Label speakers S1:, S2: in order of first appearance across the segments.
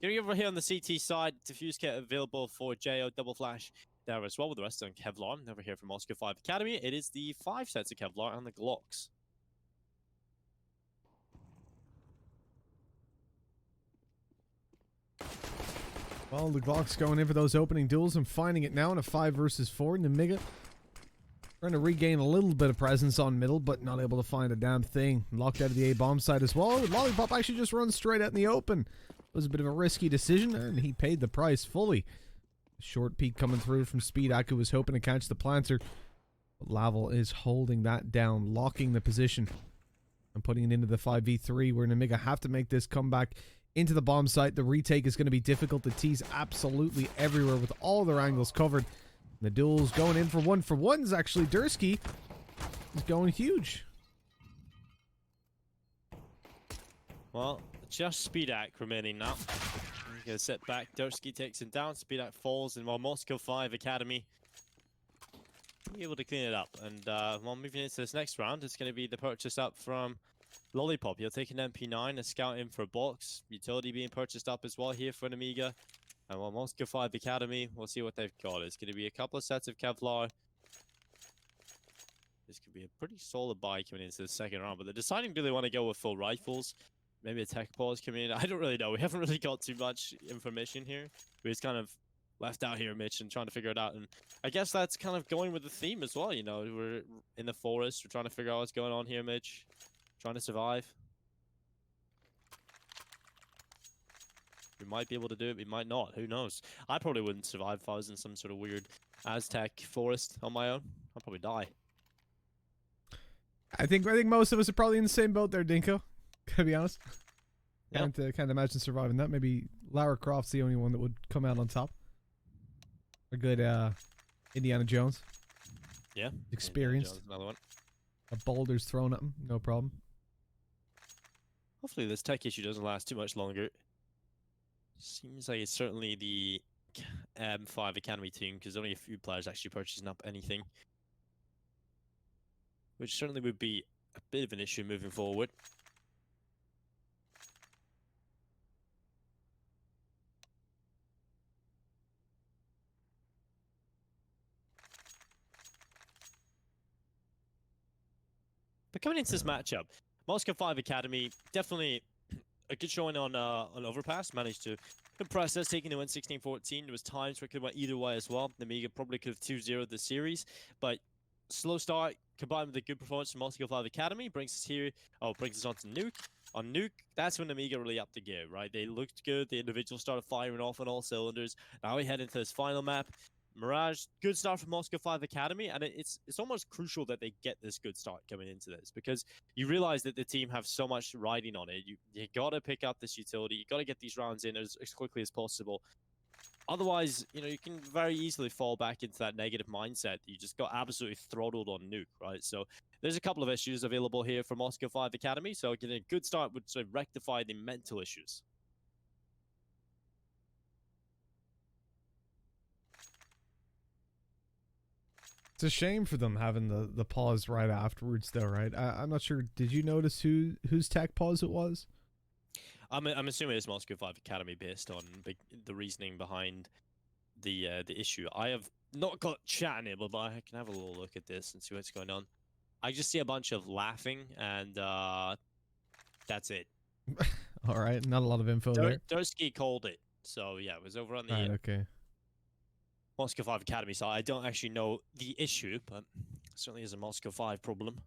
S1: Getting over here on the CT side, Diffuse kit available for JO, Double Flash there as well, with the rest on Kevlar. Over here from Moscow 5 Academy, it is the 5 sets of Kevlar and the Glocks.
S2: Well, the Glock's going in for those opening duels and finding it now in a 5 versus 4. Nemiga trying to regain a little bit of presence on middle, but not able to find a damn thing. Locked out of the A-bomb side as well. Lollipop actually just runs straight out in the open. It was a bit of a risky decision, and he paid the price fully. Short peek coming through from Speedak, who was hoping to catch the planter. But Laval is holding that down, locking the position, and putting it into the 5v3, where Nemiga have to make this comeback into the bomb site. The retake is going to be difficult. The T's absolutely everywhere with all their angles covered. The duel's going in for ones, actually. Dursky is going huge.
S1: Well, just Speedak remaining now. He's going to sit back. Dursky takes him down. Speedak falls, and while Moscow 5 Academy be able to clean it up. And while moving into this next round, it's going to be the purchase up from Lollipop. He'll take an MP9, a scout in for a box. Utility being purchased up as well here for Nemiga. And while Moscow 5 Academy, we'll see what they've got. It's going to be a couple of sets of Kevlar. This could be a pretty solid buy coming into the second round, but they're deciding, do they want to go with full rifles? Maybe a tech pause coming in. I don't really know. We haven't really got too much information here. We're just kind of left out here, Mitch, and trying to figure it out. And I guess that's kind of going with the theme as well. You know, we're in the forest. We're trying to figure out what's going on here, Mitch. Trying to survive. We might be able to do it, we might not. Who knows? I probably wouldn't survive if I was in some sort of weird Aztec forest on my own. I'd probably die.
S2: I think most of us are probably in the same boat there, Dinko. To be honest.
S1: Yep.
S2: Can't imagine surviving that. Maybe Lara Croft's the only one that would come out on top. A good Indiana Jones.
S1: Yeah.
S2: Experienced.
S1: Another one.
S2: A boulder's thrown at him. No problem.
S1: Hopefully this tech issue doesn't last too much longer. Seems like it's certainly the M5 Academy team, because only a few players actually purchasing up anything. Which certainly would be a bit of an issue moving forward. But coming into this matchup, Moscow 5 Academy, definitely a good showing on Overpass. Managed to impress us, taking the win 16-14. There was times where it could have went either way as well. Nemiga probably could have 2-0'd the series, but slow start combined with a good performance from Moscow 5 Academy brings us here. Oh, brings us on to Nuke. On Nuke, that's when Nemiga really upped the gear, right? They looked good. The individuals started firing off on all cylinders. Now we head into this final map. Mirage, good start from Moscow 5 Academy, and it's almost crucial that they get this good start coming into this, because you realize that the team have so much riding on it. You gotta pick up this utility. You gotta get these rounds in as quickly as possible. Otherwise, you know, you can very easily fall back into that negative mindset. You just got absolutely throttled on Nuke, right? So there's a couple of issues available here for Moscow 5 Academy, so getting a good start would sort of rectify the mental issues.
S2: It's a shame for them having the pause right afterwards, though, right? I'm not sure. Did you notice whose tech pause it was?
S1: I'm assuming it's Moscow 5 Academy based on the reasoning behind the issue. I have not got chat enabled, but I can have a little look at this and see what's going on. I just see a bunch of laughing, and that's it.
S2: All right, not a lot of info there.
S1: Dursky called it, so yeah, it was over on the
S2: okay.
S1: Moscow 5 Academy side. I don't actually know the issue, but it certainly is a Moscow 5 problem.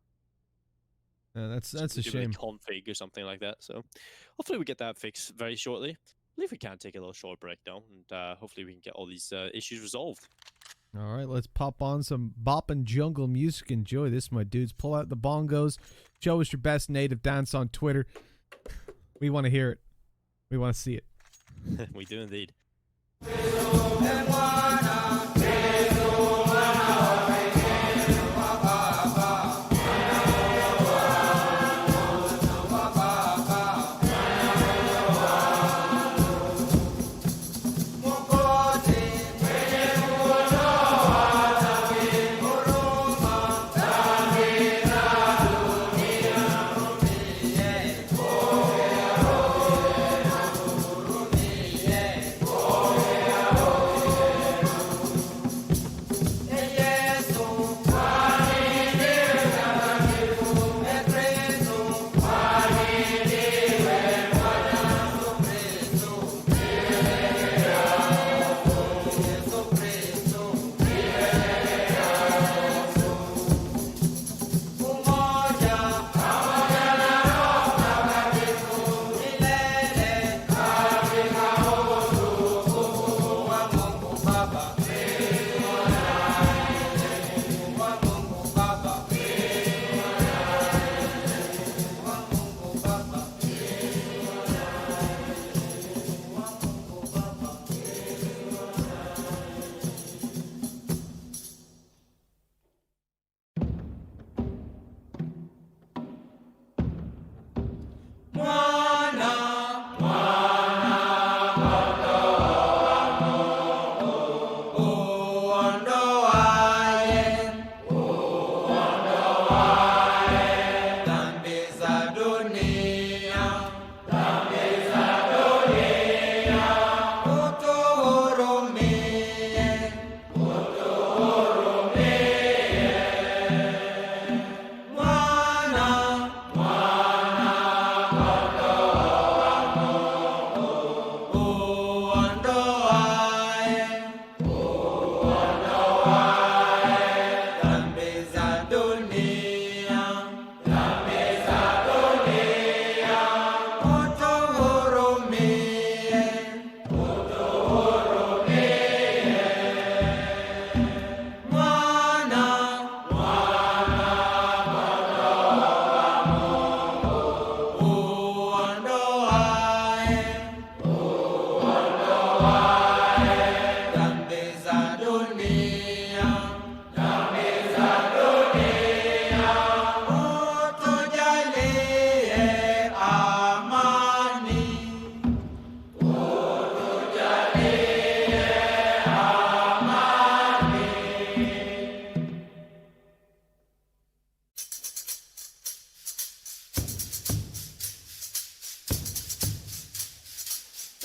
S2: That's a shame.
S1: Config or something like that. So hopefully we get that fixed very shortly. I believe we can take a little short break now, and hopefully we can get all these issues resolved.
S2: All right, let's pop on some bop and jungle music. Enjoy this, my dudes. Pull out the bongos. Show us your best native dance on Twitter. We want to hear it. We want to see it.
S1: We do indeed.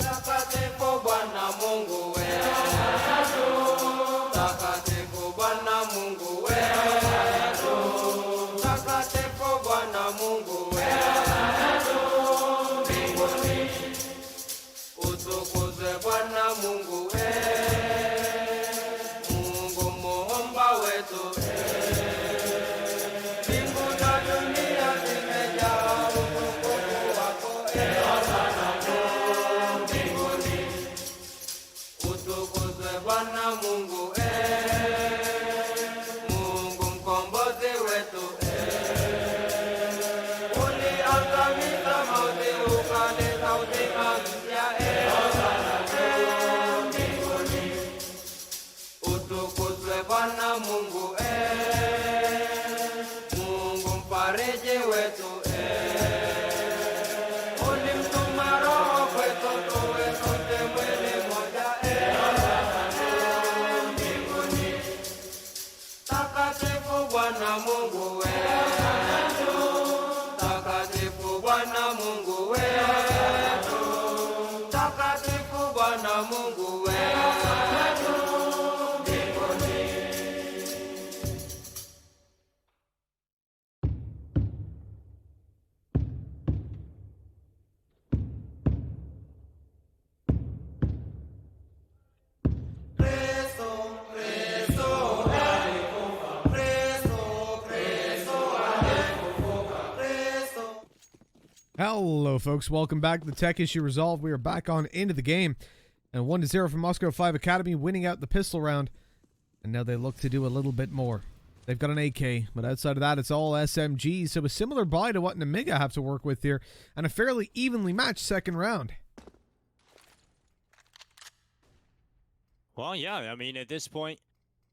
S3: Takatifu Bwana Mungu wetu, takatifu Bwana Mungu wetu, takatifu Bwana Mungu wetu, mbinguni utukuzwe Bwana Mungu wetu, Mungu muumba wetu, mbingu na dunia zimejaa utukufu wako, mbinguni utukuzwe Bwana Mungu Mungu mkombozi wetu, uliangamiza mauti ukaleta uzima mpya, mbinguni utukuzwe Bwana Mungu Mungu mfariji wetu, ulimtuma Roho kwetu tuwe sote mwili mmoja, mbinguni takatifu Bwana Mungu wetu, takatifu Bwana Mungu wetu, takatifu Bwana Mungu wetu, mbinguni. Preso, preso, preso, preso, preso.
S2: Hello, folks. Welcome back. The tech issue resolved. We are back on into the game. And 1-0 for Moscow 5 Academy, winning out the pistol round. And now they look to do a little bit more. They've got an AK, but outside of that, it's all SMGs. So a similar buy to what Nemiga have to work with here. And a fairly evenly matched second round.
S1: Well, yeah, I mean, at this point,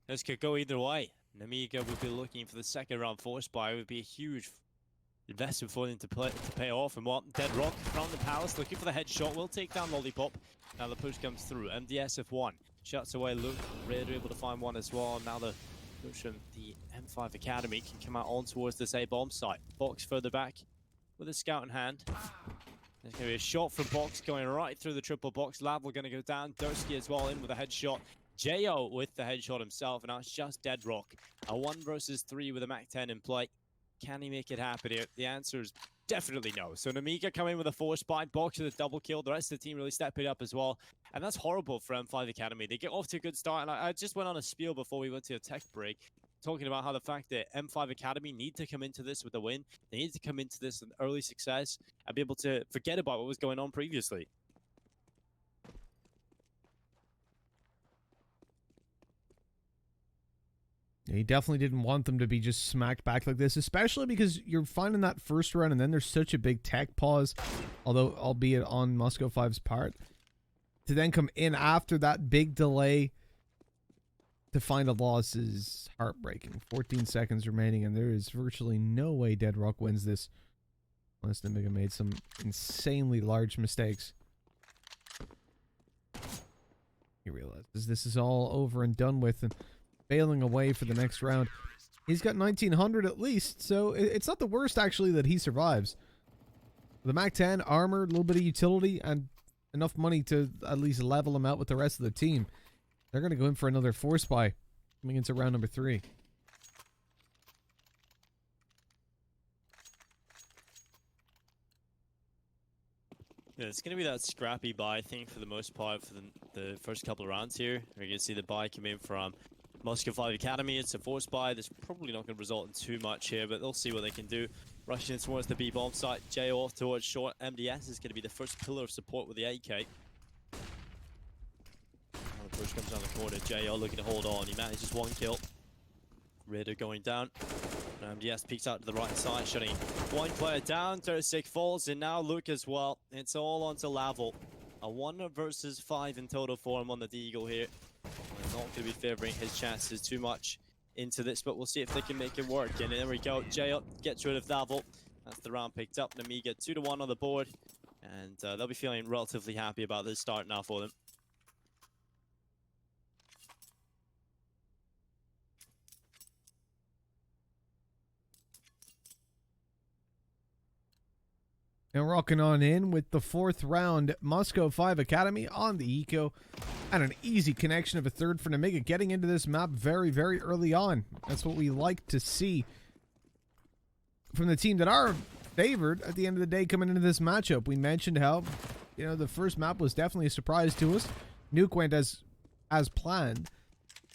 S1: this could go either way. Nemiga would be looking for the second round force buy. It would be a huge investment for them to pay off. And what? Deadrock from the Palace, looking for the headshot, will take down Lollipop. Now the push comes through. MDS F1 shuts away Luke. Raider able to find one as well. Now the push from the M5 Academy can come out on towards this A bomb site. Box further back with a scout in hand. There's going to be a shot from Box going right through the triple box. Lavel going to go down. Dursky as well in with a headshot. Jo with the headshot himself, and now it's just Deadrock. A 1 versus 3 with a MAC-10 in play. Can he make it happen here? The answer is definitely no. So Nemiga coming with a force buy, Box with a double kill. The rest of the team really stepping up as well. And that's horrible for M5 Academy. They get off to a good start. And I just went on a spiel before we went to a tech break, talking about how the fact that M5 Academy need to come into this with a win. They need to come into this with early success and be able to forget about what was going on previously.
S2: He definitely didn't want them to be just smacked back like this, especially because you're finding that first round and then there's such a big tech pause, although albeit on Moscow 5's part, to then come in after that big delay to find a loss is heartbreaking. 14 seconds remaining and there is virtually no way Deadrock wins this unless Nemiga made some insanely large mistakes. He realizes this is all over and done with and bailing away for the next round. He's got 1900 at least, so it's not the worst actually that he survives. The MAC-10, armor, a little bit of utility, and enough money to at least level him out with the rest of the team. They're going to go in for another force buy coming into round number 3.
S1: Yeah, it's going to be that scrappy buy, I think, for the most part for the first couple of rounds here. We're going to see the buy come in from Moscow 5 Academy. It's a force buy. That's probably not going to result in too much here, but they'll see what they can do. Rushing in towards the B bomb site. Jo off towards short. MDS is going to be the first pillar of support with the AK. The push comes down the corner. Jo looking to hold on. He manages 1 kill. Raider going down. And MDS peeks out to the right side, shutting 1 player down. 36 falls, and now Luke as well. It's all onto Lavel. A 1 versus 5 in total for him on the Deagle here. Not going to be favouring his chances too much into this, but we'll see if they can make it work. And there we go. Jo gets rid of Lavel. That's the round picked up. Nemiga 2-1 on the board. And they'll be feeling relatively happy about this start now for them.
S2: And rocking on in with the 4th round, M5.A Academy on the eco. And an easy connection of a third for Nemiga, getting into this map very, very early on. That's what we like to see from the team that are favored at the end of the day coming into this matchup. We mentioned how, you know, the first map was definitely a surprise to us. Nuke went as planned.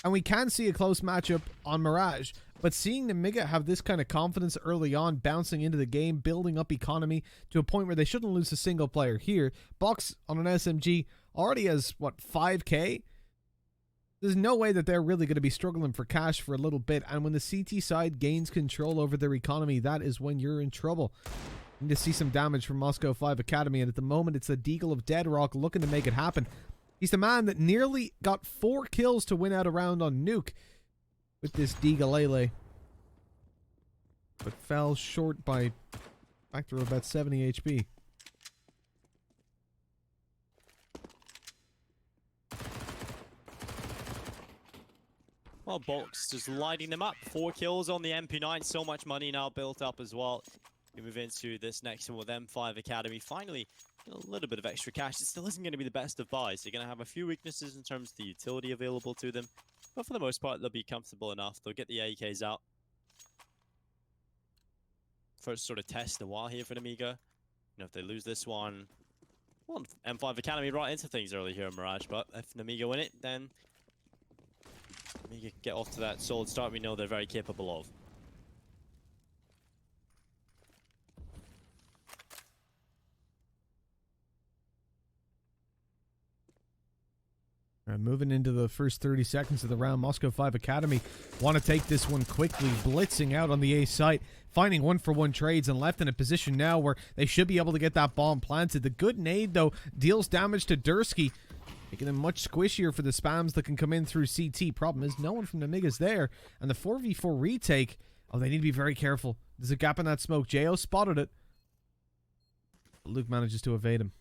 S2: And we can see a close matchup on Mirage. But seeing Nemiga have this kind of confidence early on, bouncing into the game, building up economy to a point where they shouldn't lose a single player here. Box on an SMG already has, what, 5k? There's no way that they're really going to be struggling for cash for a little bit. And when the CT side gains control over their economy, that is when you're in trouble. You need to see some damage from M5.A Academy. And at the moment, it's the Deagle of Deadrock looking to make it happen. He's the man that nearly got 4 kills to win out a round on Nuke with this Deagle, but fell short by factor of about 70 HP.
S1: Well, Box just lighting them up. 4 kills on the MP9. So much money now built up as well. We move into this next one with M5 Academy. Finally, a little bit of extra cash. It still isn't going to be the best of buys. They're going to have a few weaknesses in terms of the utility available to them. But for the most part, they'll be comfortable enough. They'll get the AKs out. First sort of test in a while here for Nemiga. You know, if they lose this one, well, M5 Academy right into things early here in Mirage. But if Nemiga win it, then Nemiga can get off to that solid start we know they're very capable of.
S2: Moving into the first 30 seconds of the round, M5.A Academy want to take this one quickly, blitzing out on the A site, finding 1-for-1 trades and left in a position now where they should be able to get that bomb planted. The good nade, though, deals damage to Dursky, making him much squishier for the spams that can come in through CT. Problem is, no one from Nemiga's there, and the 4v4 retake, oh, they need to be very careful. There's a gap in that smoke. Jo spotted it. Luke manages to evade him.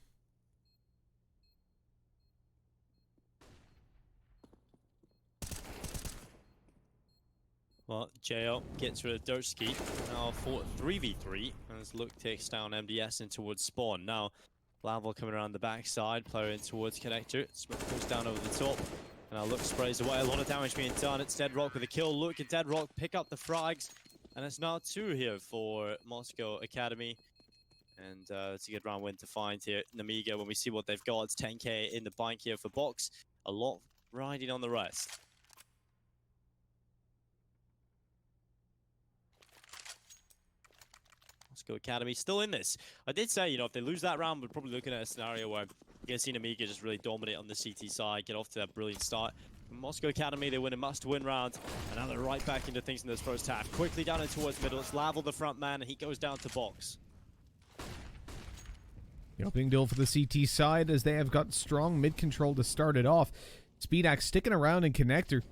S1: Well, Jo gets rid of Dursky. Now 3v3 as Luke takes down MDS in towards spawn. Now Laval coming around the backside, player in towards connector. Smoke goes down over the top. And now Luke sprays away. A lot of damage being done. It's Deadrock with a kill. Luke and Deadrock pick up the frags. And it's now 2 here for M5.A Academy. And it's a good round win to find here. Nemiga, when we see what they've got, it's 10k in the bank here for Box. A lot riding on the rest. M5.A Academy still in this. I did say, you know, if they lose that round, we're probably looking at a scenario where you're going to see Nemiga just really dominate on the CT side, get off to that brilliant start. M5.A Academy, they win a must-win round, and now they're right back into things in this first half. Quickly down in towards middle, it's Laval the front man, and he goes down to Box.
S2: The opening duel for the CT side as they have got strong mid-control to start it off. Speedax sticking around in connector.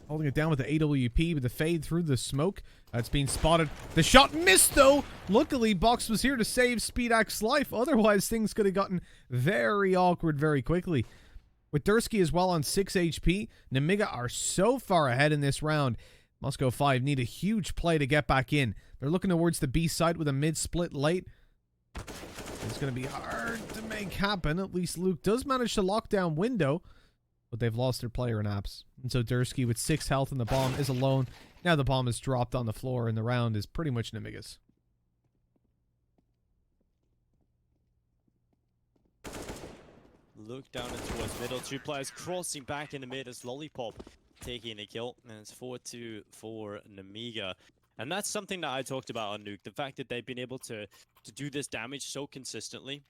S2: Holding it down with the AWP, with the fade through the smoke. That's being spotted. The shot missed, though. Luckily, Box was here to save Speedax's life. Otherwise, things could have gotten very awkward very quickly. With Dursky as well on 6 HP, Nemiga are so far ahead in this round. M5.A need a huge play to get back in. They're looking towards the B side with a mid-split late. It's going to be hard to make happen. At least Luke does manage to lock down window. But they've lost their player in apps. And so Dursky with 6 health and the bomb is alone. Now the bomb is dropped on the floor and the round is pretty much Nemiga's.
S1: Look down towards middle. 2 players crossing back in the mid as Lollipop taking a kill. And it's 4-2 for Nemiga. And that's something that I talked about on Nuke. The fact that they've been able to do this damage so consistently.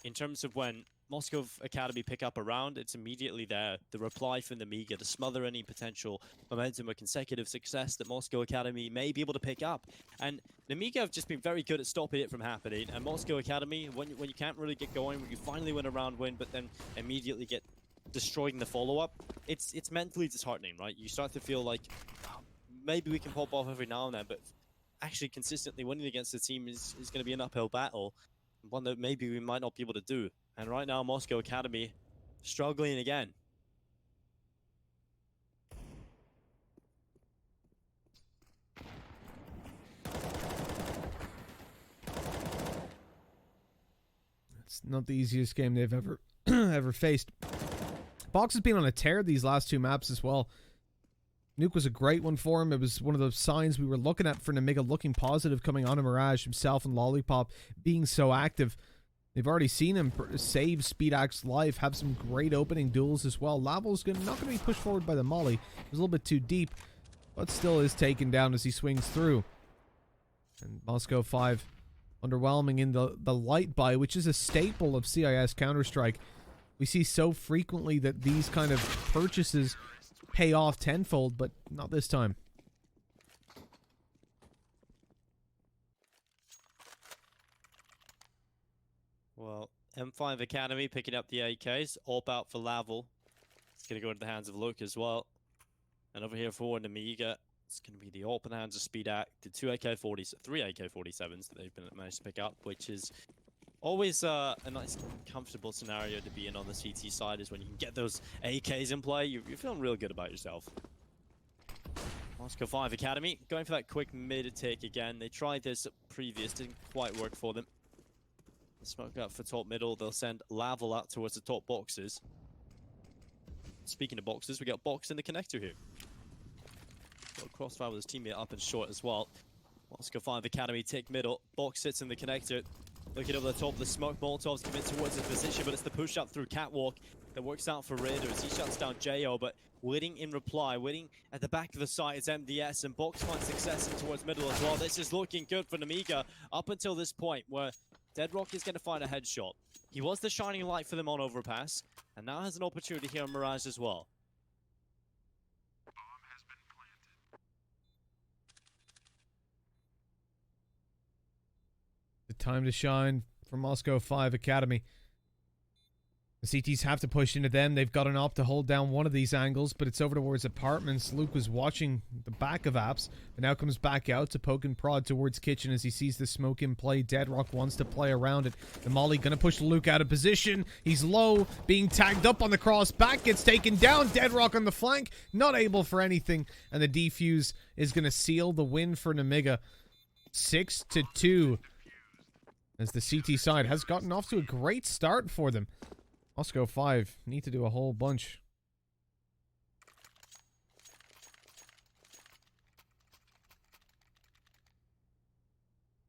S1: In terms of when M5.A Academy pick up a round, it's immediately there. The reply from Nemiga to smother any potential momentum or consecutive success that M5.A Academy may be able to pick up. And Nemiga have just been very good at stopping it from happening. And M5.A Academy, when you can't really get going, when you finally win a round win, but then immediately get destroyed in the follow-up, it's mentally disheartening, right? You start to feel like, oh, maybe we can pop off every now and then, but actually consistently winning against the team is going to be an uphill battle. One that maybe we might not be able to do. And right now, M5.A Academy struggling again.
S2: It's not the easiest game they've ever ever faced. Box has been on a tear these last two maps as well. Nuke was a great one for him. It was one of those signs we were looking at for Nemiga, looking positive coming on to Mirage, himself and Lollipop being so active. They've already seen him save SpeedAxe's life, have some great opening duels as well. Lavel's not going to be pushed forward by the molly. It was a little bit too deep, but still is taken down as he swings through. And Moscow 5 underwhelming in the light buy, which is a staple of CIS Counter-Strike. We see so frequently that these kind of purchases pay off tenfold, but not this time.
S1: Well, M5 Academy picking up the AKs. AWP out for Lavel. It's going to go into the hands of Luke as well. And over here for Nemiga, it's going to be the AWP in the hands of SpeedAx. The three AK-47s that they've managed to pick up, which is always a nice, comfortable scenario to be in on the CT side, is when you can get those AKs in play. You're feeling real good about yourself. Moscow 5 Academy going for that quick mid take again. They tried this previous, didn't quite work for them. Smoke up for top middle. They'll send Lavel out towards the top boxes. Speaking of boxes, we got Box in the connector here. Got Crossfire with his teammate up and short as well. Moscow 5 Academy take middle. Box sits in the connector. Looking over the top of the smoke. Molotovs commit towards his position, but it's the push up through Catwalk that works out for Raiders. He shuts down Jo, but waiting in reply, waiting at the back of the site is MDS, and Box finds success in towards middle as well. This is looking good for Nemiga up until this point, where Deadrock is going to find a headshot. He was the shining light for them on Overpass, and now has an opportunity here on Mirage as well.
S4: Bomb has been planted.
S2: The time to shine for Moscow 5 Academy. The CTs have to push into them. They've got an op to hold down one of these angles, but it's over towards apartments. Luke was watching the back of apps, but now comes back out to poke and prod towards kitchen as he sees the smoke in play. Deadrock wants to play around it. The molly gonna push Luke out of position. He's low, being tagged up on the cross. Back gets taken down. Deadrock on the flank, not able for anything, and the defuse is gonna seal the win for Nemiga. 6-2, as the CT side has gotten off to a great start for them. Moscow 5 need to do a whole bunch.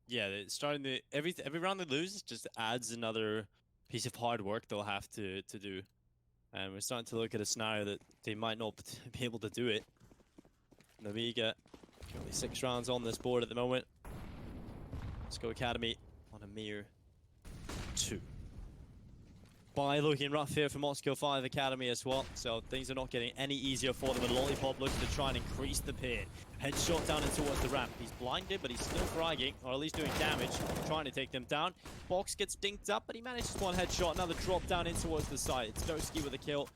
S1: Yeah, it's starting to every round they lose just adds another piece of hard work they'll have to do, and we're starting to look at a scenario that they might not be able to do it. Nemiga currently 6 rounds on this board at the moment. Moscow Academy on a mere 2. By looking rough here for Moscow 5 Academy as well, so things are not getting any easier for them, and Lollipop looks to try and increase the pin. Headshot down in towards the ramp. He's blinded, but he's still fragging, or at least doing damage, trying to take them down. Box gets dinked up, but he manages one headshot, another drop down in towards the side. It's Doski with a kill.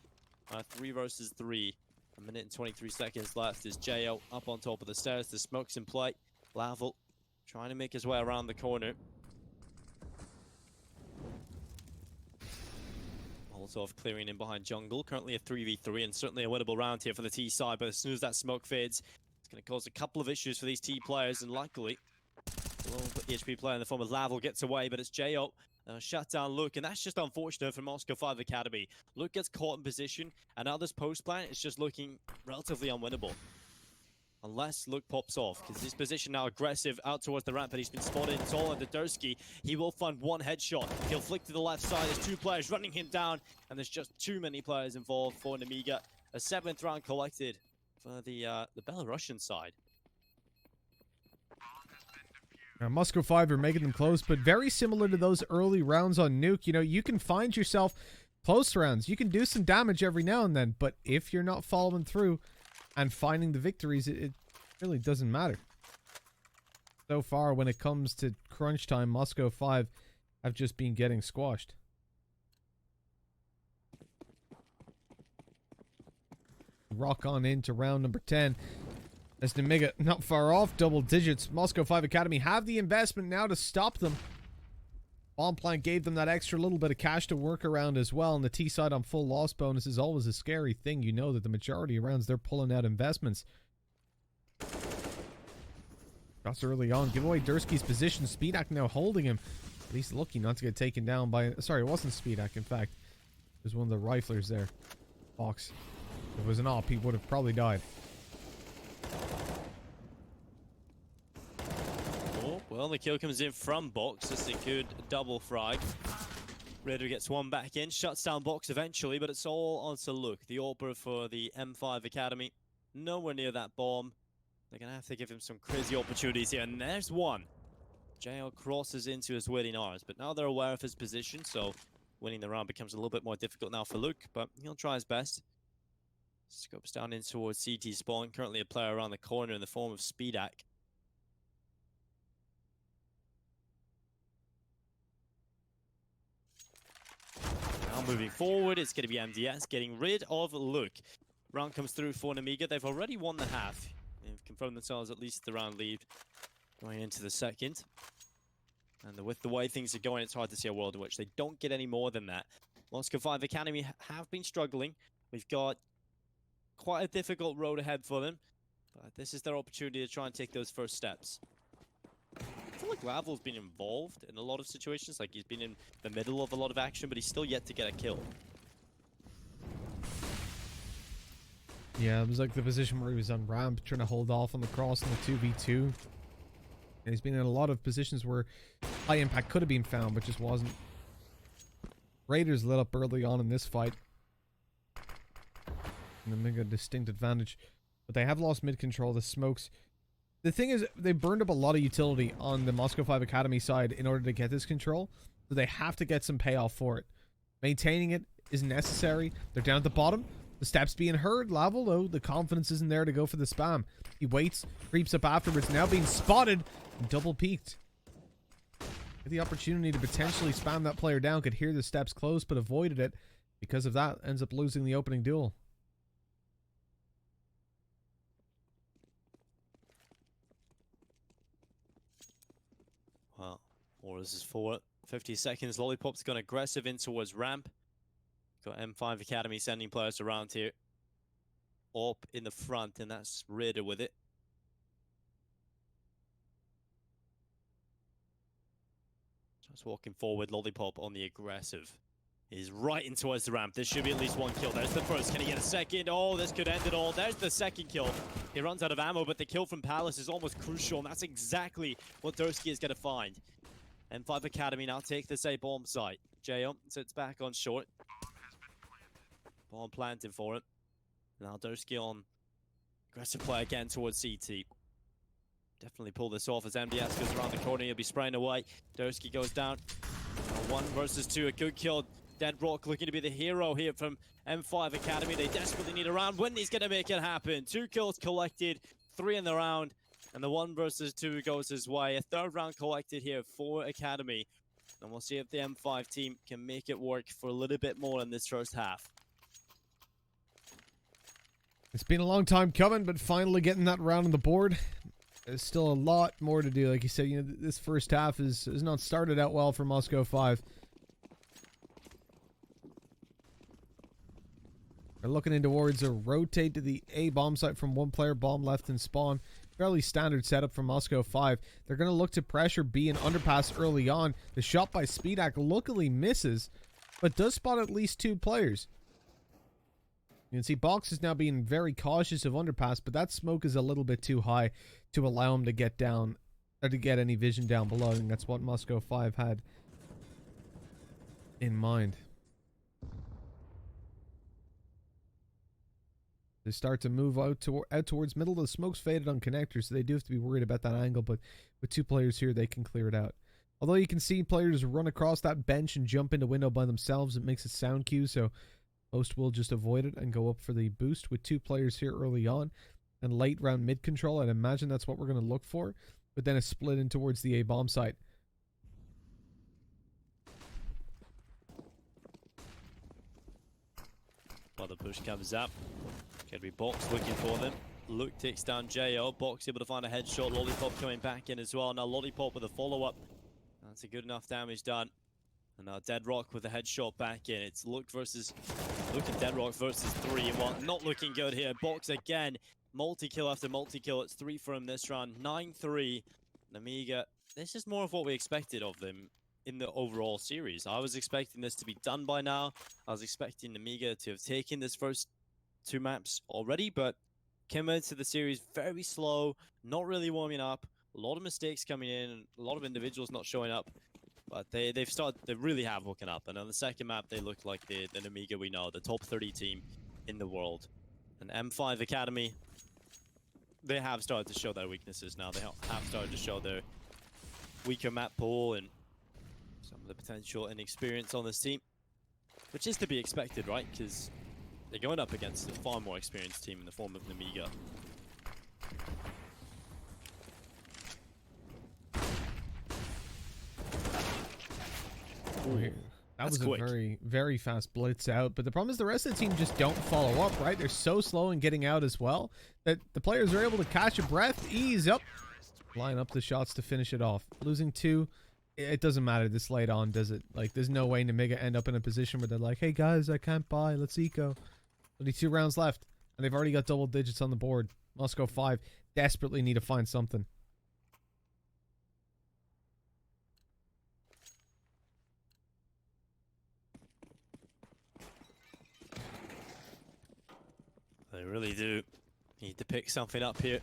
S1: 3 versus 3. 1 minute and 23 seconds left as Jo up on top of the stairs. The smoke's in play. Lavel trying to make his way around the corner. Molotov clearing in behind jungle. Currently a 3v3 and certainly a winnable round here for the T side, but as soon as that smoke fades, it's going to cause a couple of issues for these T players, and luckily the low HP player in the form of Lavel gets away, but it's Jo shut down Luke, and that's just unfortunate for Moscow 5 Academy. Luke gets caught in position, and now this post plan is just looking relatively unwinnable. Unless Luke pops off, because his position now aggressive out towards the ramp, but he's been spotted. It's all under Dursky. He will find one headshot. He'll flick to the left side. There's 2 players running him down, and there's just too many players involved for Nemiga. A 7th round collected for the Belarusian side.
S2: Now, Moscow 5 are making them close, but very similar to those early rounds on Nuke. You know, you can find yourself close rounds. You can do some damage every now and then, but if you're not following through and finding the victories, it really doesn't matter. So far, when it comes to crunch time, Moscow 5 have just been getting squashed. Rock on into round number 10. As Nemiga not far off, double digits. Moscow 5 Academy have the investment now to stop them. Bomb plant gave them that extra little bit of cash to work around as well, and the T side on full loss bonus is always a scary thing. You know that the majority of rounds they're pulling out investments. Shots early on. Give away Dursky's position. SpeedAx now holding him. At least lucky not to get taken down by... Sorry, it wasn't Speedak, in fact. It was one of the riflers there. Box. If it was an op, he would have probably died.
S1: Oh, well, the kill comes in from Box as they could double frag. Raider gets one back in, shuts down Box eventually, but it's all onto Luke, the AWPer for the M5 Academy. Nowhere near that bomb. They're going to have to give him some crazy opportunities here, and there's one. JL crosses into his waiting arms, but now they're aware of his position, so winning the round becomes a little bit more difficult now for Luke, but he'll try his best. Scopes down in towards CT spawn, currently a player around the corner in the form of Speedak. Now moving forward, it's going to be MDS getting rid of Luke. Round comes through for Nemiga. They've already won the half. They've confirmed themselves at least the round lead going into the second. And with the way things are going, it's hard to see a world in which they don't get any more than that. Moscow 5 Academy have been struggling. We've got quite a difficult road ahead for them, but this is their opportunity to try and take those first steps. I feel like Lavel's been involved in a lot of situations, like he's been in the middle of a lot of action, but he's still yet to get a kill.
S2: Yeah, it was like the position where he was on ramp, trying to hold off on the cross in the 2v2. And he's been in a lot of positions where high impact could have been found, but just wasn't. Raiders lit up early on in this fight. And they got a distinct advantage. But they have lost mid control. The smokes. The thing is, they burned up a lot of utility on the Moscow 5 Academy side in order to get this control. So they have to get some payoff for it. Maintaining it is necessary. They're down at the bottom. The steps being heard. Lavel, though, the confidence isn't there to go for the spam. He waits, creeps up afterwards, now being spotted and double peeked. Had the opportunity to potentially spam that player down, could hear the steps close, but avoided it. Because of that, ends up losing the opening duel.
S1: Well, Auras is for it. 50 seconds. Lollipop's gone aggressive in towards ramp. Got M5 Academy sending players around here. Up in the front, and that's Raider with it. Just walking forward, Lollipop on the aggressive. He's right in towards the ramp. There should be at least one kill. There's the first. Can he get a second? Oh, this could end it all. There's the second kill. He runs out of ammo, but the kill from Palace is almost crucial, and that's exactly what Dursky is going to find. M5 Academy now take this A bomb site. Jo sits back on short. Bomb planted for it. Now Dursky on aggressive play again towards CT. Definitely pull this off as MDS goes around the corner. He'll be spraying away. Dursky goes down. 1 versus 2. A good kill. Deadrock looking to be the hero here from M5 Academy. They desperately need a round. Windy's going to make it happen. 2 kills collected. 3 in the round. And the 1 versus 2 goes his way. A 3rd round collected here for Academy. And we'll see if the M5 team can make it work for a little bit more in this first half.
S2: It's been a long time coming, but finally getting that round on the board. There's still a lot more to do. Like you said, you know, this first half has not started out well for Moscow 5. They're looking in towards a rotate to the A bomb site from one player, bomb left and spawn. Fairly standard setup for Moscow 5. They're going to look to pressure B and underpass early on. The shot by Speedak luckily misses, but does spot at least 2 players. You can see Box is now being very cautious of underpass, but that smoke is a little bit too high to allow him to get down, or to get any vision down below. And that's what Moscow 5 had in mind. They start to move out towards middle. The smoke's faded on connectors, so they do have to be worried about that angle, but with 2 players here, they can clear it out. Although you can see players run across that bench and jump into window by themselves, it makes a sound cue, so most will just avoid it and go up for the boost with 2 players here early on. And late round mid control, I'd imagine that's what we're going to look for. But then a split in towards the A bomb site.
S1: While the push comes up, going to be Box looking for them. Luke takes down Jo. Box able to find a headshot. Lollipop coming back in as well. Now Lollipop with a follow-up. That's a good enough damage done. And now Deadrock with a headshot back in. It's Luke and Deadrock versus 3 in 1. Not looking good here. Box again. Multi-kill after multi-kill. It's 3 for him this round. 9-3. Nemiga. This is more of what we expected of them. in the overall series. I was expecting this to be done by now. I was expecting Nemiga to have taken this first 2 maps already, but came into the series very slow, not really warming up, a lot of mistakes coming in, a lot of individuals not showing up. But they really have woken up. And on the second map, they look like the Nemiga we know, the top 30 team in the world. And M5 Academy, they have started to show their weaknesses now. They have started to show their weaker map pool and some of the potential inexperience on this team, which is to be expected, right? Because they're going up against a far more experienced team in the form of Nemiga.
S2: Ooh, that was
S1: quick.
S2: a very, very fast blitz out. But the problem is the rest of the team just don't follow up, right? They're so slow in getting out as well that the players are able to catch a breath, ease up, line up the shots to finish it off. Losing 2, it doesn't matter this late on, does it? Like, there's no way Nemiga end up in a position where they're like, hey guys, I can't buy, let's eco. Only 2 rounds left, and they've already got double digits on the board. Moscow 5 desperately need to find something.
S1: They really do need to pick something up here.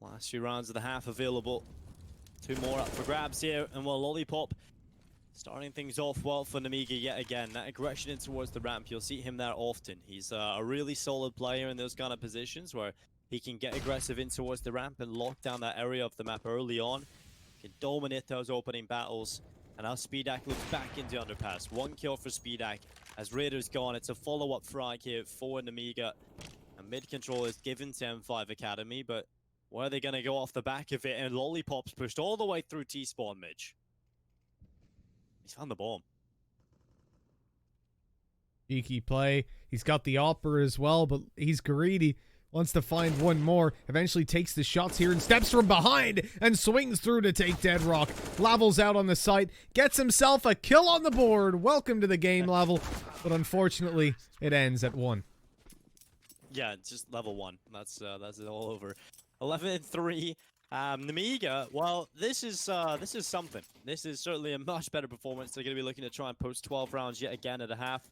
S1: Last few rounds of the half available. 2 more up for grabs here, and well, Lollipop starting things off well for Nemiga yet again. That aggression in towards the ramp, you'll see him there often. He's a really solid player in those kind of positions where he can get aggressive in towards the ramp and lock down that area of the map early on. Can dominate those opening battles. And now Speedak looks back into underpass. 1 kill for Speedak. As Raider's gone, it's a follow-up frag here for Nemiga. And mid control is given to M5 Academy, but where are they going to go off the back of it? And Lollipop's pushed all the way through T-spawn, Midge. He's found the bomb.
S2: Cheeky play. He's got the Opera as well, but he's greedy. Wants to find one more. Eventually takes the shots here and steps from behind and swings through to take Deadrock. Lavel's out on the site. Gets himself a kill on the board. Welcome to the game, Lavel. But unfortunately, it ends at 1.
S1: Yeah, it's just level 1. That's it all over. 11-3. Nemiga, well, this is something. This is certainly a much better performance. They're going to be looking to try and post 12 rounds yet again at a half.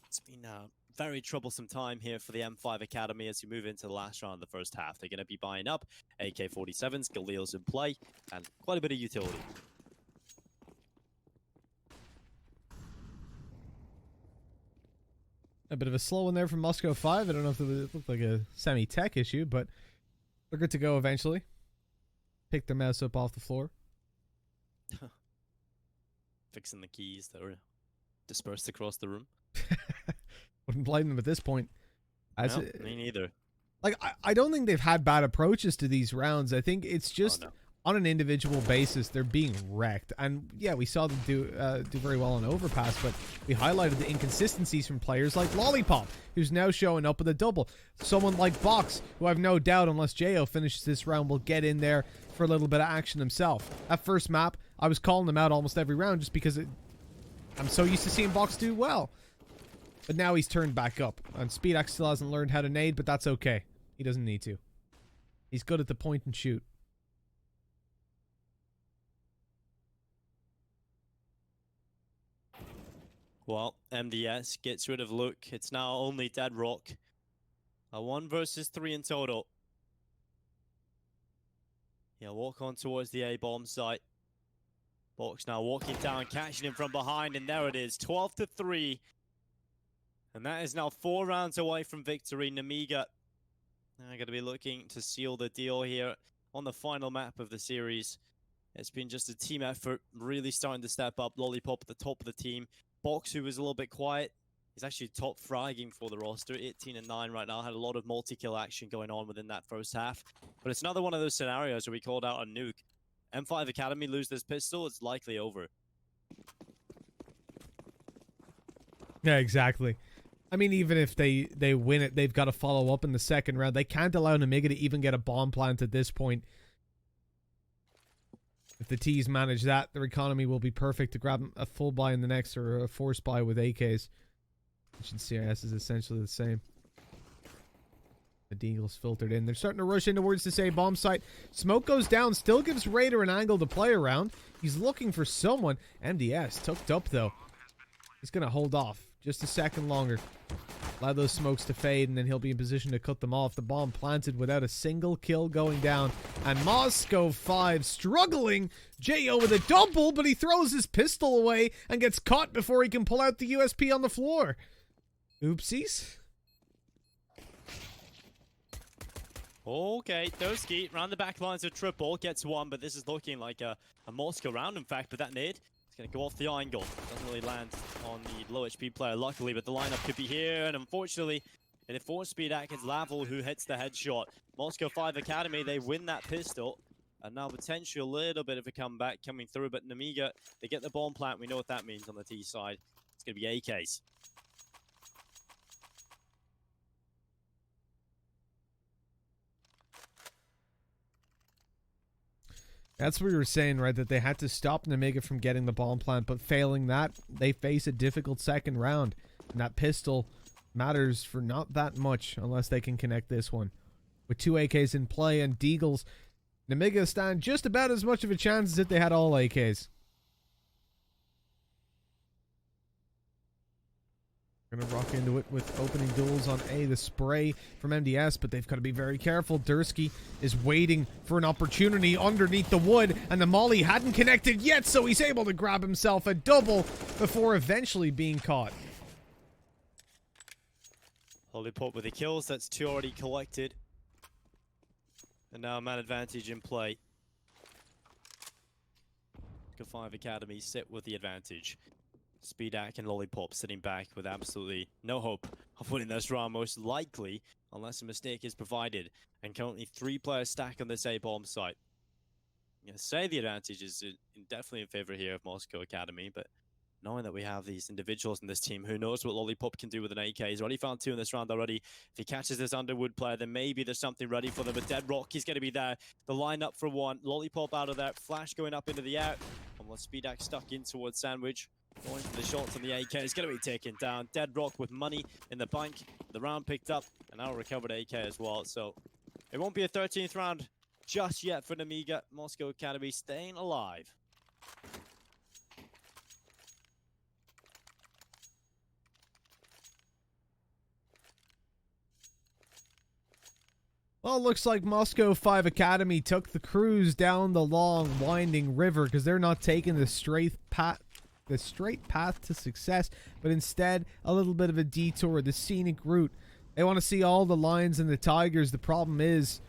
S1: It's been a very troublesome time here for the M5 Academy as you move into the last round of the first half. They're going to be buying up AK-47s, Galil's in play, and quite a bit of utility.
S2: A bit of a slow one there from Moscow 5. I don't know if it looked like a semi-tech issue, but they're good to go eventually. Pick their mouse up off the floor.
S1: Fixing the keys that were dispersed across the room.
S2: Wouldn't blame them at this point.
S1: No, me neither.
S2: Like, I don't think they've had bad approaches to these rounds. I think it's just on an individual basis, they're being wrecked. And yeah, we saw them do very well on Overpass, but we highlighted the inconsistencies from players like Lollipop, who's now showing up with a double. Someone like Box, who I've no doubt, unless Jo finishes this round, will get in there for a little bit of action himself. That first map, I was calling him out almost every round just because I'm so used to seeing Box do well. But now he's turned back up. And Speedak still hasn't learned how to nade, but that's okay. He doesn't need to. He's good at the point and shoot.
S1: Well, MDS gets rid of Luke. It's now only Deadrock. A 1 versus 3 in total. Yeah, walk on towards the A-bomb site. Box now walking down, catching him from behind, and there it is, 12-3. And that is now 4 rounds away from victory. Nemiga are going to be looking to seal the deal here on the final map of the series. It's been just a team effort, really starting to step up. Lollipop at the top of the team. Box, who was a little bit quiet, he's actually top fragging for the roster, 18-9 right now. Had a lot of multi-kill action going on within that first half. But it's another one of those scenarios where we called out a nuke. M5 Academy lose this pistol, it's likely over.
S2: Yeah, exactly. I mean, even if they win it, they've got to follow up in the second round. They can't allow Nemiga to even get a bomb plant at this point. If the T's manage that, their economy will be perfect to grab a full buy in the next or a force buy with AKs. Which in CIS is essentially the same. The Deagle's filtered in. They're starting to rush in towards this A bomb site. Smoke goes down, still gives Raider an angle to play around. He's looking for someone. MDS tucked up though. He's going to hold off just a second longer. Allow those smokes to fade, and then he'll be in position to cut them off. The bomb planted without a single kill going down. And Moscow 5 struggling. Jo with a double, but he throws his pistol away and gets caught before he can pull out the USP on the floor. Oopsies.
S1: Okay, Durski round the back lines of triple, gets one, but this is looking like a Moscow round, in fact, but that nade is going to go off the angle. Doesn't really land on the low HP player, luckily, but the lineup could be here, and unfortunately, it forced Speed Atkins Laval who hits the headshot. Moscow 5 Academy, they win that pistol, and now potentially a little bit of a comeback coming through, but Nemiga, they get the bomb plant, we know what that means on the T side. It's going to be AKs.
S2: That's what we were saying, right? That they had to stop Nemiga from getting the bomb plant, but failing that, they face a difficult second round. And that pistol matters for not that much unless they can connect this one. With 2 AKs in play and Deagles, Nemiga stand just about as much of a chance as if they had all AKs. Gonna rock into it with opening duels on A. The spray from MDS, but they've got to be very careful. Durski is waiting for an opportunity underneath the wood, and the molly hadn't connected yet, so he's able to grab himself a double before eventually being caught.
S1: Lollipop with the kills, that's 2 already collected. And now man advantage in play. 5 Academy sit with the advantage. Speedak and Lollipop sitting back with absolutely no hope of winning this round, most likely, unless a mistake is provided. And currently 3 players stack on this A-bomb site. I'm going to say the advantage is definitely in favor here of Moscow Academy, but knowing that we have these individuals in this team, who knows what Lollipop can do with an AK. He's already found 2 in this round already. If he catches this Underwood player, then maybe there's something ready for them. But Deadrock, he's going to be there. The lineup for 1. Lollipop out of there. Flash going up into the air. And with Speedak stuck in towards Sandwich. Going for the shots on the AK. It's going to be taken down. Deadrock with money in the bank. The round picked up. And now a recovered AK as well. So it won't be a 13th round just yet for Nemiga. Moscow Academy staying alive.
S2: Well, it looks like Moscow 5 Academy took the cruise down the long, winding river because they're not taking the straight path to success, but instead a little bit of a detour, the scenic route. They want to see all the lions and the tigers. The problem is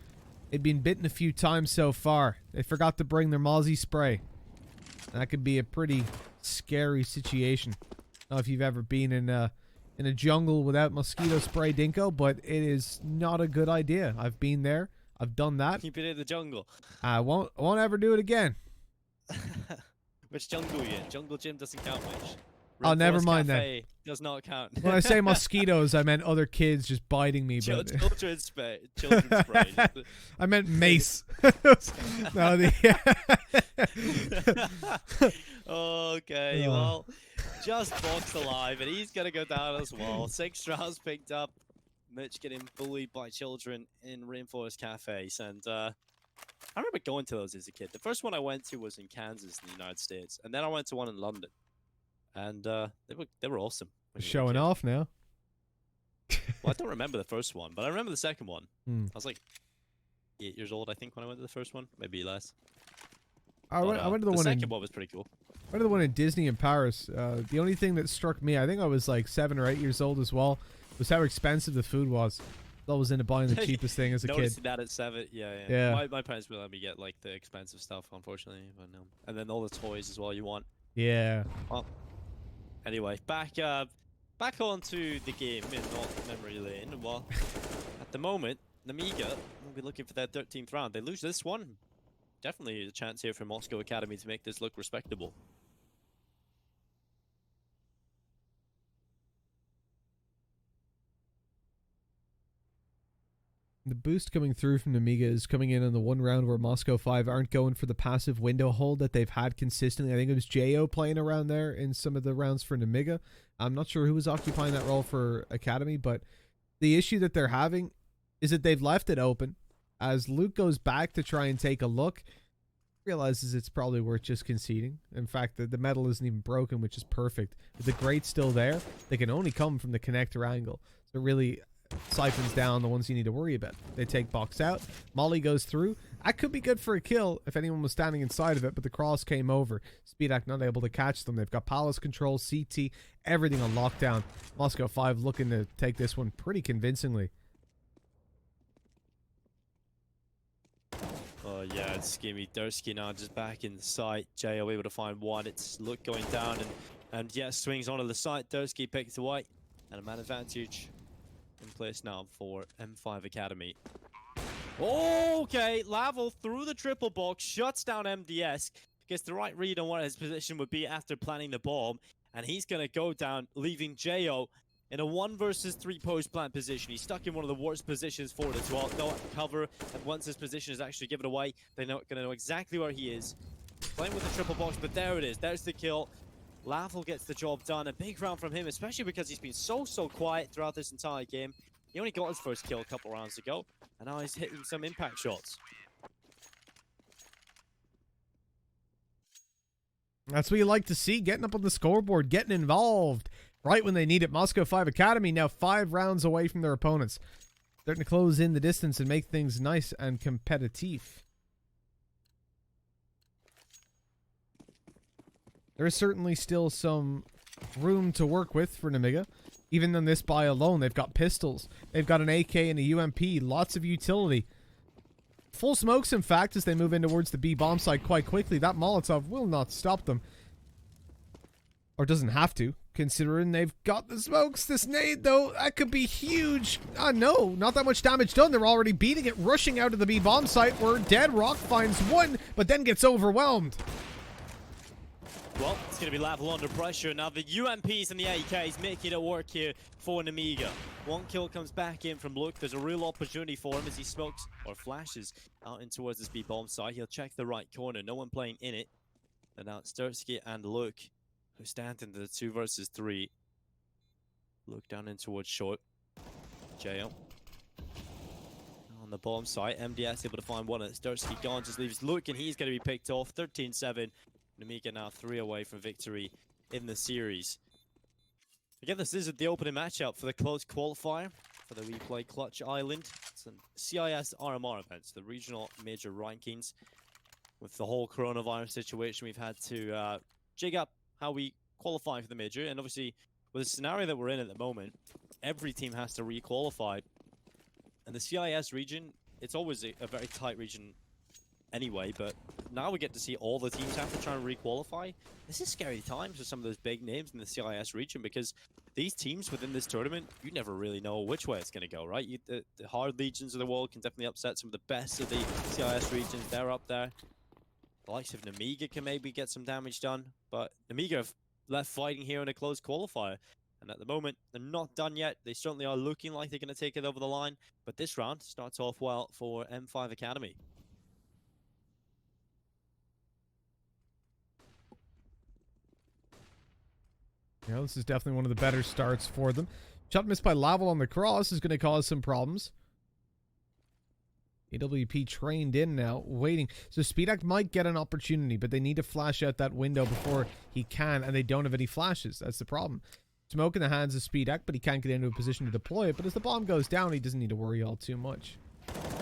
S2: they've been bitten a few times so far. They forgot to bring their Mozzie spray. That could be a pretty scary situation. I don't know if you've ever been in a jungle without mosquito spray, Dinko, but it is not a good idea. I've been there. I've done that.
S1: Keep it in the jungle.
S2: I won't ever do it again.
S1: Which jungle are you in? Jungle gym doesn't count, Mitch.
S2: Oh, never mind that.
S1: Does not count.
S2: When I say mosquitoes, I meant other kids just biting me. But
S1: Children's spray. Children's spray.
S2: I meant mace. No,
S1: Okay, well, just boxed alive, and he's gonna go down as well. 6 rounds picked up. Mitch getting bullied by children in Rainforest Cafes, and I remember going to those as a kid. The first one I went to was in Kansas, in the United States, and then I went to one in London, and they were awesome.
S2: Showing off now.
S1: Well, I don't remember the first one, but I remember the second one.
S2: Hmm.
S1: I was like 8 years old, I think, when I went to the first one, maybe less.
S2: I went to the
S1: second one was pretty cool.
S2: I went to the one in Disney in Paris. The only thing that struck me, I think I was like 7 or 8 years old as well, was how expensive the food was. I was into buying the cheapest thing as a kid.
S1: Noticing that at 7, yeah. My parents would let me get like the expensive stuff, unfortunately, but no. And then all the toys as well you want.
S2: Yeah.
S1: Well, anyway, back onto the game in not memory lane. Well, at the moment, Nemiga will be looking for their 13th round. They lose this one. Definitely a chance here for Moscow Academy to make this look respectable.
S2: The boost coming through from Nemiga is coming in on the one round where Moscow 5 aren't going for the passive window hold that they've had consistently. I think it was Jo playing around there in some of the rounds for Nemiga. I'm not sure who was occupying that role for Academy, but the issue that they're having is that they've left it open. As Luke goes back to try and take a look, realizes it's probably worth just conceding. In fact, the metal isn't even broken, which is perfect. With the grate still there, they can only come from the connector angle. So really siphons down the ones you need to worry about. They take box out. Molly goes through. That could be good for a kill if anyone was standing inside of it, but the cross came over. Speedak not able to catch them. They've got palace control, CT, everything on lockdown. Moscow 5 looking to take this one pretty convincingly.
S1: Oh yeah, it's Skimmy Dursky now just back in sight. JO able to find one. It's Look going down and yeah, swings onto the site. Dursky picks away and a man advantage in place now for M5 Academy. Okay, Lavel through the triple box, shuts down MDS, gets the right read on what his position would be after planting the bomb, and he's gonna go down, leaving JO in a 1 versus 3 post plant position. He's stuck in one of the worst positions for it as well. No cover, and once his position is actually given away, they're not gonna know exactly where he is. Playing with the triple box, but there it is. There's the kill. Lavel gets the job done. A big round from him, especially because he's been so quiet throughout this entire game. He only got his first kill a couple rounds ago, and now he's hitting some impact shots.
S2: That's what you like to see, getting up on the scoreboard, getting involved right when they need it. Moscow 5 Academy now 5 rounds away from their opponents. Starting to close in the distance and make things nice and competitive. There is certainly still some room to work with for Nemiga. Even on this buy alone, they've got pistols. They've got an AK and a UMP. Lots of utility. Full smokes, in fact, as they move in towards the B bomb site quite quickly. That Molotov will not stop them. Or doesn't have to, considering they've got the smokes. This nade, though, that could be huge. No, not that much damage done. They're already beating it, rushing out of the B bomb site where Deadrock finds one, but then gets overwhelmed.
S1: Well, it's going to be Lavel under pressure. Now the UMPs and the AKs making it work here for Nemiga. One kill comes back in from Luke. There's a real opportunity for him as he smokes or flashes out in towards this B bomb site. He'll check the right corner. No one playing in it. And now it's Dursky and Luke who stand into the 2 versus 3. Luke down in towards short. JL. On the bomb site, MDS able to find one. It's Dursky gone. Just leaves Luke and he's going to be picked off. 13-7. Nemiga now 3 away from victory in the series. Again, this is the opening matchup for the closed qualifier for the WePlay Clutch Island. It's a CIS RMR event, the regional major rankings. With the whole coronavirus situation, we've had to jig up how we qualify for the major. And obviously, with the scenario that we're in at the moment, every team has to re-qualify. And the CIS region, it's always a very tight region anyway, but now we get to see all the teams have to try and re-qualify. This is scary times for some of those big names in the CIS region, because these teams within this tournament, you never really know which way it's going to go, right? The hard legions of the world can definitely upset some of the best of the CIS regions. They're up there. The likes of Nemiga can maybe get some damage done, but Nemiga have left fighting here in a closed qualifier. And at the moment, they're not done yet. They certainly are looking like they're going to take it over the line, but this round starts off well for M5 Academy.
S2: Yeah, this is definitely one of the better starts for them. Shot missed by Lavel on the cross is going to cause some problems. AWP trained in now, waiting. So Speedak might get an opportunity, but they need to flash out that window before he can, and they don't have any flashes. That's the problem. Smoke in the hands of Speedak, but he can't get into a position to deploy it. But as the bomb goes down, he doesn't need to worry all too much.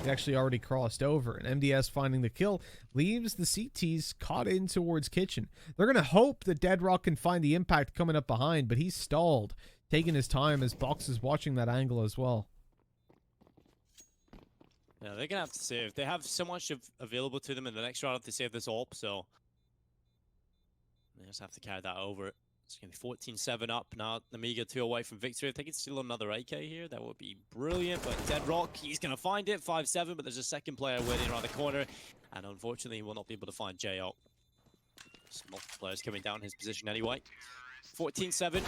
S2: He actually already crossed over, and MDS finding the kill leaves the CTs caught in towards Kitchen. They're going to hope that Deadrock can find the impact coming up behind, but he's stalled, taking his time as Box is watching that angle as well.
S1: Yeah, they're going to have to save. They have so much available to them in the next round to save this AWP, so they just have to carry that over. It's going to be 14-7 up now. Nemiga 2 away from victory. I think it's still another AK here. That would be brilliant. But Deadrock, he's going to find it. 5-7, but there's a second player waiting around the corner. And unfortunately, he will not be able to find JO. Some multiple players coming down his position anyway. 14-7.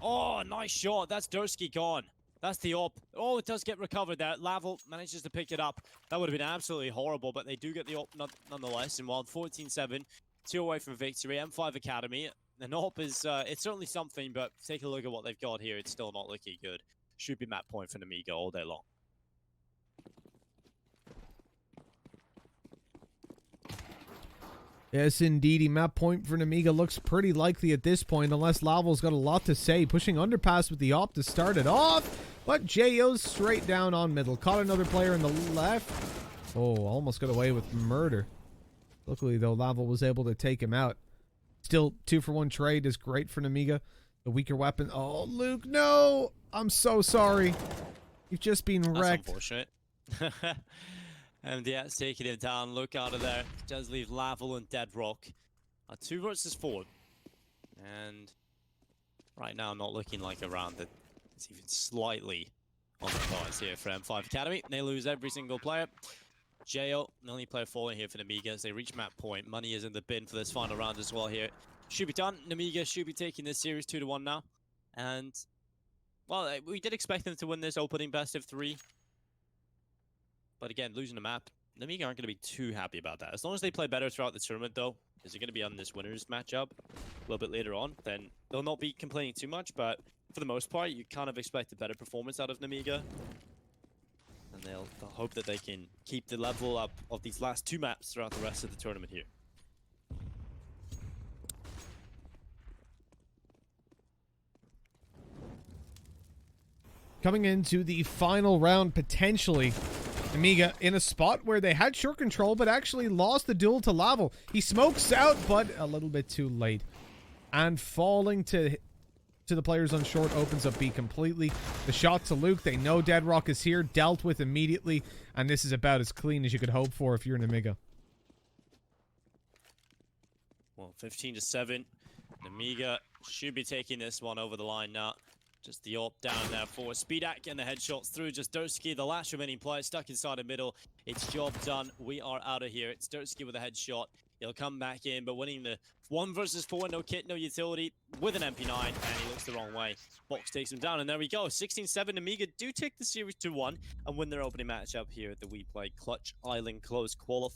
S1: Oh, nice shot. That's Dursky gone. That's the AWP. Oh, it does get recovered there. Lavel manages to pick it up. That would have been absolutely horrible, but they do get the AWP nonetheless. And while 14-7, 2 away from victory, M5 Academy. The AWP is, it's certainly something, but take a look at what they've got here. It's still not looking good. Should be map point for Nemiga all day long.
S2: Yes, indeedy. Map point for Nemiga looks pretty likely at this point, unless Laval's got a lot to say. Pushing underpass with the op to start it off, but JO's straight down on middle. Caught another player in the left. Oh, almost got away with murder. Luckily, though, Laval was able to take him out. Still, 2-for-1 trade is great for Nemiga. The weaker weapon. Oh, Luke, no! I'm so sorry. You've just been wrecked.
S1: That's unfortunate. MD's taking him down. Look out of there. Does leave Laval and Deadrock. 2 versus 4. And right now, not looking like a round that is even slightly on the cards here for M5 Academy. They lose every single player. JO, the only player falling here for Nemiga as they reach map point. Money is in the bin for this final round as well here. Should be done. Nemiga should be taking this series 2-1 now. And, well, we did expect them to win this opening best of 3. But again, losing the map, Nemiga aren't going to be too happy about that. As long as they play better throughout the tournament, though, because they're going to be on this winners matchup a little bit later on, then they'll not be complaining too much. But for the most part, you kind of expect a better performance out of Nemiga. And they'll hope that they can keep the level up of these last 2 maps throughout the rest of the tournament here.
S2: Coming into the final round, potentially, Nemiga in a spot where they had short control, but actually lost the duel to Laval. He smokes out, but a little bit too late. And falling to the players on short opens up B completely. The shot to Luke, they know Deadrock is here, dealt with immediately, and this is about as clean as you could hope for if you're Nemiga.
S1: Well, 15-7. Nemiga should be taking this one over the line now. Just the AWP down there for Speedak and the headshots through. Just Dirtsky, the last remaining player, stuck inside the middle. It's job done. We are out of here. It's Dirtsky with a headshot. He'll come back in, but winning the 1 versus 4, no kit, no utility, with an MP9, and he looks the wrong way. Box takes him down, and there we go. 16-7, Nemiga do take the series 2-1 and win their opening matchup here at the WePlay Clutch Island Closed Qualifiers.